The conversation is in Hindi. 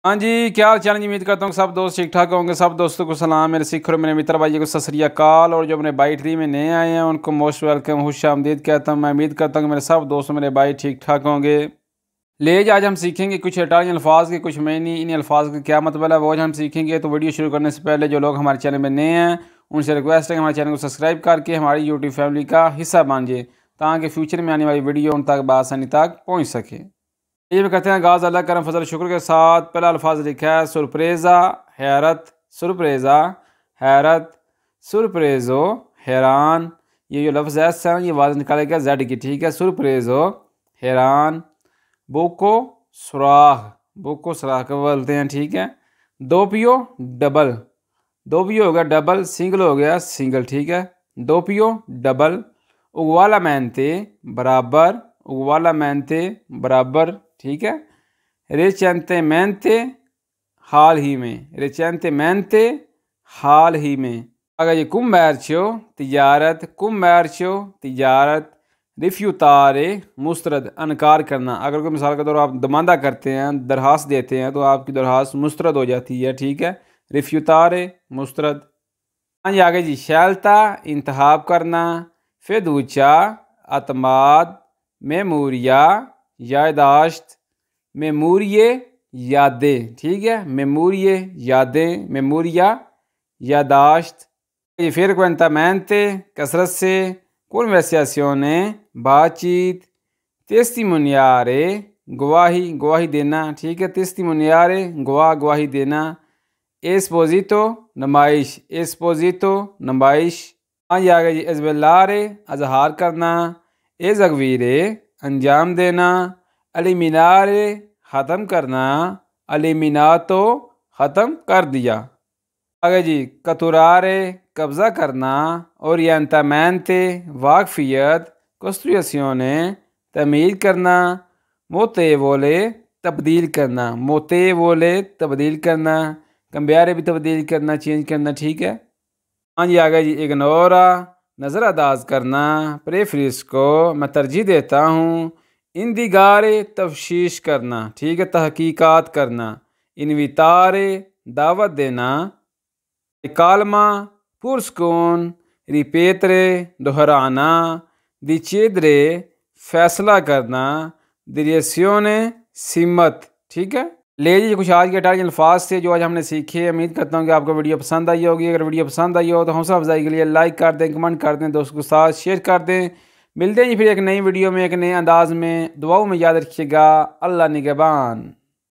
हाँ जी, क्या हाल चाल जी। उम्मीद करता हूँ सब दोस्त ठीक ठाक होंगे। सब दोस्तों को सलाम, मेरे सिख और मेरे मित्र भाई को सत श्री अकाल। और जो मेरे बाई ट्री में नए आए हैं उनको मोस्ट वेलकम, खुश आमदीद कहता हूँ। मैं उम्मीद करता हूँ कि मेरे सब दोस्तों मेरे भाई ठीक ठाक होंगे। लेज आज हम सीखेंगे कुछ इटालियन अल्फाज के, कुछ मैनी। इन अल्फाज का क्या मतलब है वो आज हम सीखेंगे। तो वीडियो शुरू करने से पहले जो लोग हमारे चैनल में नए हैं उनसे रिक्वेस्ट है कि हमारे चैनल को सब्सक्राइब करके हमारी यूट्यूब फैमिली का हिस्सा बन जाए, ताकि फ्यूचर में आने वाली वीडियो उन तक बआसानी तक पहुँच सके। ये भी कहते हैं गाज अल्लाह करम फजल शुक्र के साथ। पहला अल्फाज लिखा है सुरप्रेज़ा, हैरत, सुरप्रेज़ा, हैरत, सुरप्रेज़ो, हैरान। ये जो लफ्ज़ है ये आवाज़ निकालेगा जेड की, ठीक है। सुरप्रेज़ो, हैरान। बोको, सुराख, बोको सुराख बोलते हैं, ठीक है। दोपियो, डबल, दोपियो हो गया डबल, सिंगल हो गया सिंगल, ठीक है। दोपियो डबल। उगवाला मेहनते बराबर, उगवाला मेहनते बराबर, ठीक है। रेचेंते मेहनते हाल ही में, रेचेंते मेहनते हाल ही में। अगर ये कुम्बैरचो तिजारत, कुम्बैरचो तिजारत। रिफ्यूतारे मुस्तरद, अनकार करना। अगर कोई मिसाल के तौर आप दमांदा करते हैं, दरखास्त देते हैं, तो आपकी दरखास्त मुस्तरद हो जाती है, ठीक है। रिफ्यूतारे मुस्तरद। हाँ जी, आगे जी। शैलता इंतहाब करना। फिदूचा अतमाद। मेमोरिया यादाश्त। मेमोरिये यादें, ठीक है। मेमोरिये यादें, मेमोरिया यादाश्त। ये फिर क्वेंता मेहनते कसरत से। कॉन्वर्सेशने बातचीत। टेस्टिमोनियारे गवाही, गवाही देना, ठीक है। टेस्टिमोनियारे गवाही देना। एस्पोजितो नुमाइश, एस्पोजितो नुमाइश। हाँ ये आ गया जी। एजबेलारे अजहार करना। एजगवीरे अंजाम देना। अलिमिनारे ख़त्म करना। अलिमिनातो ख़त्म कर दिया। आगे जी। कतुरारे कब्ज़ा करना। ओरिएंटामेंटे वाकफियत। कोस्ट्रियासियोने तमीर करना। मोतेवोले तब्दील करना, मोतेवोले तब्दील करना। कंब्यारे भी तब्दील करना, चेंज करना, ठीक है। हाँ जी, आ गया जी। इग्नोरा नज़रअंदाज करना। प्रेफरिस को मैं तरजीह देता हूँ। इंदिगारे तफ्शीश करना, ठीक है, तहकीकात करना। इनवितारे दावत देना। कालमा पुरस्कून। रिपेतरे दोहराना। दिचेदरे फैसला करना। दिरेसियोने सिमत, ठीक है। ले जी कुछ आज के इटालियन अल्फाज थे जो आज हमने सीखे। उम्मीद करता हूँ कि आपको वीडियो पसंद आई होगी। अगर वीडियो पसंद आई हो तो हौसला अफजाई के लिए लाइक कर दें, कमेंट कर दें, दोस्तों के साथ शेयर कर दें। मिलते हैं जी फिर एक नई वीडियो में, एक नए अंदाज में। दुआओं में याद रखिएगा। अल्लाह निगहबान।